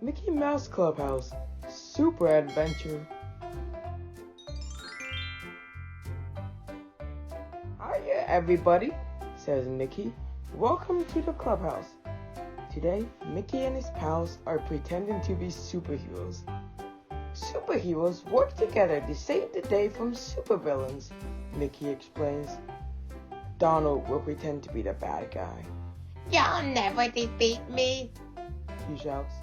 Mickey Mouse Clubhouse Super Adventure. Hiya everybody, says Mickey. Welcome to the clubhouse. Today, Mickey and his pals are pretending to be superheroes. Superheroes work together to save the day from supervillains, Mickey explains. Donald will pretend to be the bad guy. You'll never defeat me, he shouts.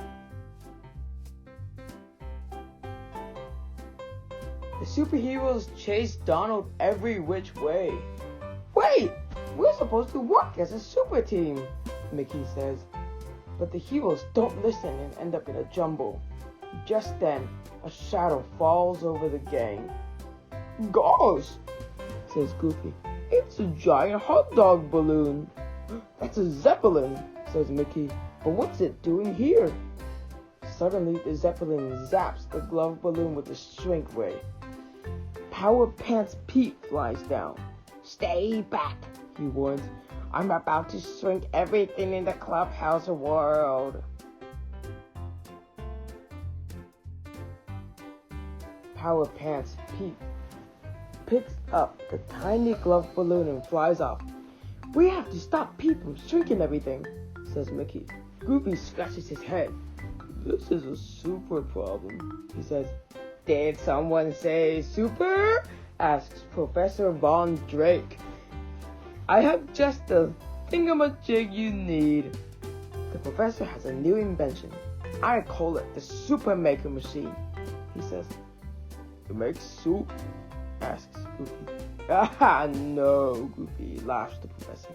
The superheroes chase Donald every which way. Wait, we're supposed to work as a super team, Mickey says. But the heroes don't listen and end up in a jumble. Just then, a shadow falls over the gang. Gosh, says Goofy, it's a giant hot dog balloon. That's a zeppelin, says Mickey. But what's it doing here? Suddenly, the zeppelin zaps the glove balloon with a shrink ray. Power Pants Pete flies down. Stay back, he warns. I'm about to shrink everything in the clubhouse world. Power Pants Pete picks up the tiny glove balloon and flies off. We have to stop Pete from shrinking everything, says Mickey. Goofy scratches his head. This is a super problem, he says. Did someone say super? Asks Professor Von Drake. I have just the thingamajig you need. The professor has a new invention. I call it the Super Maker Machine, he says. It makes soup? Asks Goofy. Ah, no, Goofy, laughs the professor.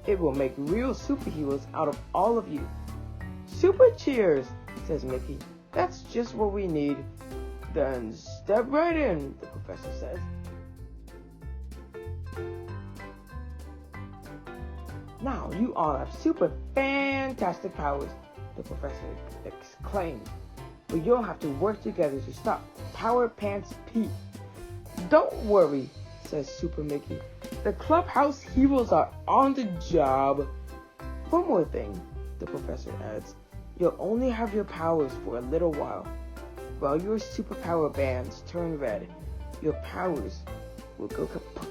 It will make real superheroes out of all of you. Super cheers, says Mickey. That's just what we need. Then step right in, the professor says. Now you all have super fantastic powers, the professor exclaimed. But you'll have to work together to stop Power Pants Pete. Don't worry, says Super Mickey. The clubhouse heroes are on the job. One more thing, the professor adds. You'll only have your powers for a little while. While your superpower bands turn red, your powers will go kaput.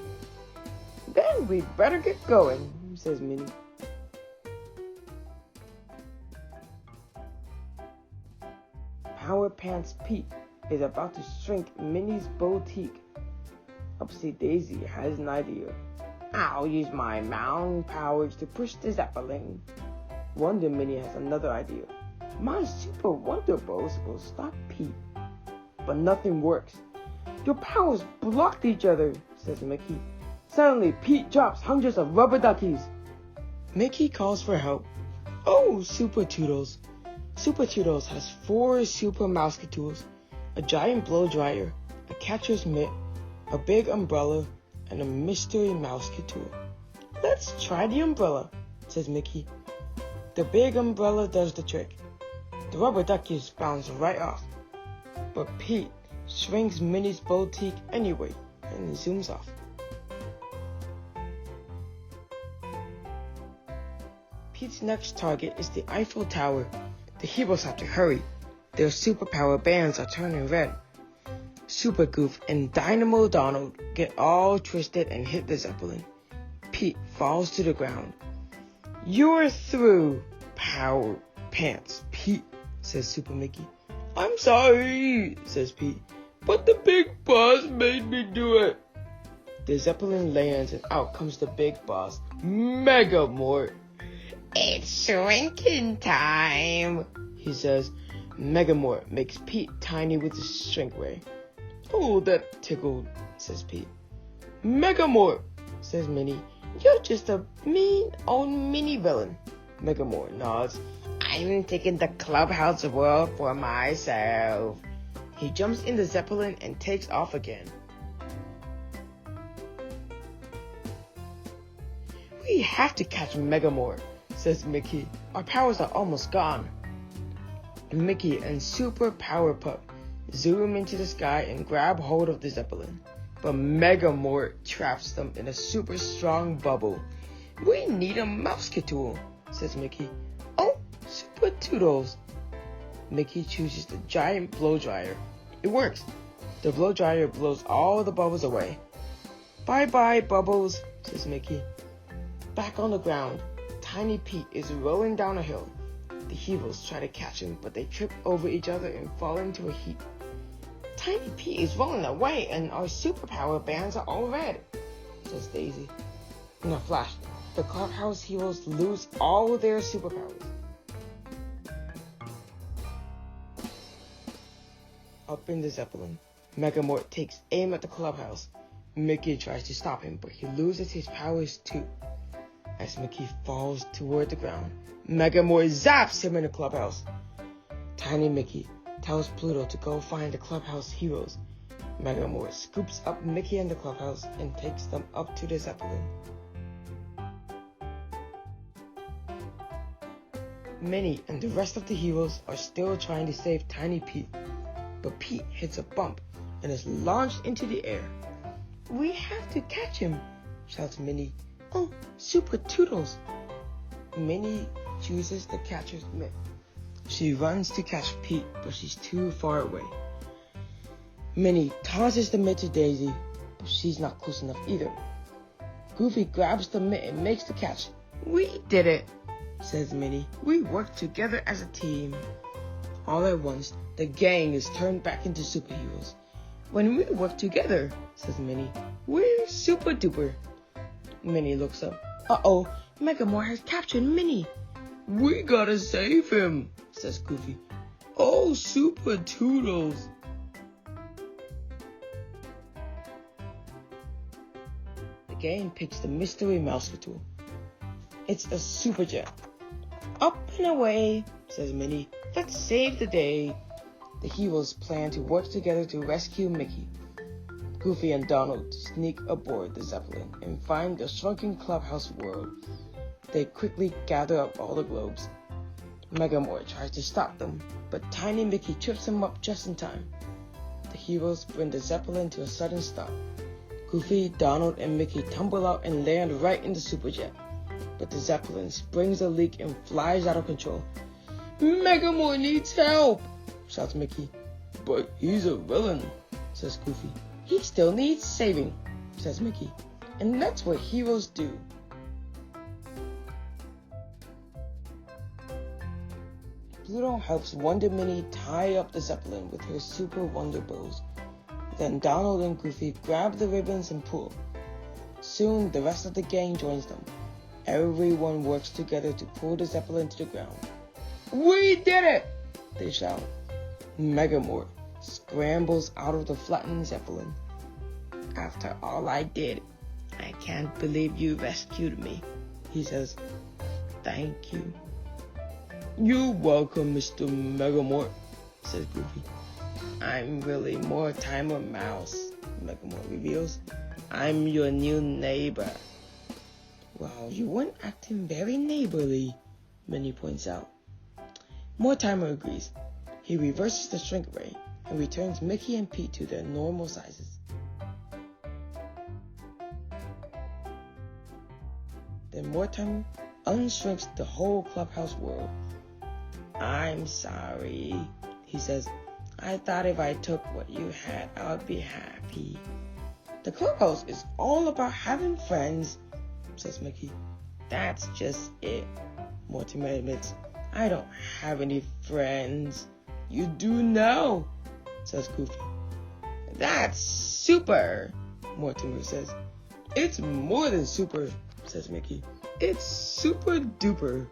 Then we'd better get going, says Minnie. Power Pants Pete is about to shrink Minnie's boutique. Upsy Daisy has an idea. I'll use my mound powers to push the zeppelin. Wonder Minnie has another idea. My super wonder balls will stop Pete. But nothing works. Your powers blocked each other, says Mickey. Suddenly, Pete drops hundreds of rubber duckies. Mickey calls for help. Oh, Super Toodles. Super Toodles has 4 super mouse tools, a giant blow dryer, a catcher's mitt, a big umbrella, and a mystery mouse tool. Let's try the umbrella, says Mickey. The big umbrella does the trick. The rubber duckies bounce right off. But Pete shrinks Minnie's boutique anyway and zooms off. Pete's next target is the Eiffel Tower. The heroes have to hurry. Their superpower bands are turning red. Super Goof and Dynamo Donald get all twisted and hit the zeppelin. Pete falls to the ground. You're through, Power Pants Pete, says Super Mickey. I'm sorry, says Pete, but the big boss made me do it. The zeppelin lands and out comes the big boss, Megamort. It's shrinking time, he says. Megamort makes Pete tiny with his shrink ray. Oh, that tickled, says Pete. Megamort, says Minnie. You're just a mean old mini villain. Megamort nods. I'm taking the clubhouse world for myself. He jumps in the zeppelin and takes off again. We have to catch Megamort, says Mickey. Our powers are almost gone. Mickey and Super Power Pup zoom into the sky and grab hold of the zeppelin. But Megamort traps them in a super strong bubble. We need a mouse tool, says Mickey. Oh, Super Toodles. Mickey chooses the giant blow dryer. It works. The blow dryer blows all the bubbles away. Bye-bye, bubbles, says Mickey. Back on the ground, Tiny Pete is rolling down a hill. The heroes try to catch him, but they trip over each other and fall into a heap. Tiny Pete is rolling away and our superpower bands are all red, says Daisy. In a flash, the Clubhouse heroes lose all their superpowers. Up in the Zeppelin, Megamort takes aim at the Clubhouse. Mickey tries to stop him, but he loses his powers too. As Mickey falls toward the ground, Megamort zaps him in the Clubhouse. Tiny Mickey tells Pluto to go find the Clubhouse heroes. Megamort scoops up Mickey and the Clubhouse and takes them up to the Zeppelin. Minnie and the rest of the heroes are still trying to save Tiny Pete, but Pete hits a bump and is launched into the air. We have to catch him, shouts Minnie. Oh, Super Toodles! Minnie chooses the catcher's mitt. She runs to catch Pete, but she's too far away. Minnie tosses the mitt to Daisy, but she's not close enough either. Goofy grabs the mitt and makes the catch. We did it, says Minnie. We worked together as a team. All at once, the gang is turned back into superheroes. When we work together, says Minnie, we're super duper. Minnie looks up. Uh-oh, Megamort has captured Minnie. We gotta save him, says Goofy. Oh, Super Toodles. The gang picks the mystery mouse tool. It's a super jet. Up and away, says Minnie. Let's save the day. The heroes plan to work together to rescue Mickey. Goofy and Donald sneak aboard the Zeppelin and find the shrunken Clubhouse world. They quickly gather up all the globes. Megamort tries to stop them, but Tiny Mickey trips him up just in time. The heroes bring the Zeppelin to a sudden stop. Goofy, Donald, and Mickey tumble out and land right in the superjet. But the Zeppelin springs a leak and flies out of control. Megamort needs help, shouts Mickey. But he's a villain, says Goofy. He still needs saving, says Mickey. And that's what heroes do. Pluto helps Wonder Minnie tie up the Zeppelin with her super wonder bows. Then Donald and Goofy grab the ribbons and pull. Soon the rest of the gang joins them. Everyone works together to pull the Zeppelin to the ground. We did it! They shout. Megamort scrambles out of the flattened Zeppelin. After all I did, I can't believe you rescued me, he says. Thank you. You're welcome, Mr. Megamort, says Goofy. I'm really Mortimer Mouse, Megamort reveals. I'm your new neighbor. Well, you weren't acting very neighborly, Minnie points out. Mortimer agrees. He reverses the shrink ray and returns Mickey and Pete to their normal sizes. Then Mortimer unshrinks the whole Clubhouse world. I'm sorry, he says. I thought if I took what you had, I would be happy. The Clubhouse is all about having friends, says Mickey. That's just it, Mortimer admits. I don't have any friends. You do now, says Goofy. That's super, Mortimer says. It's more than super, says Mickey. It's super duper.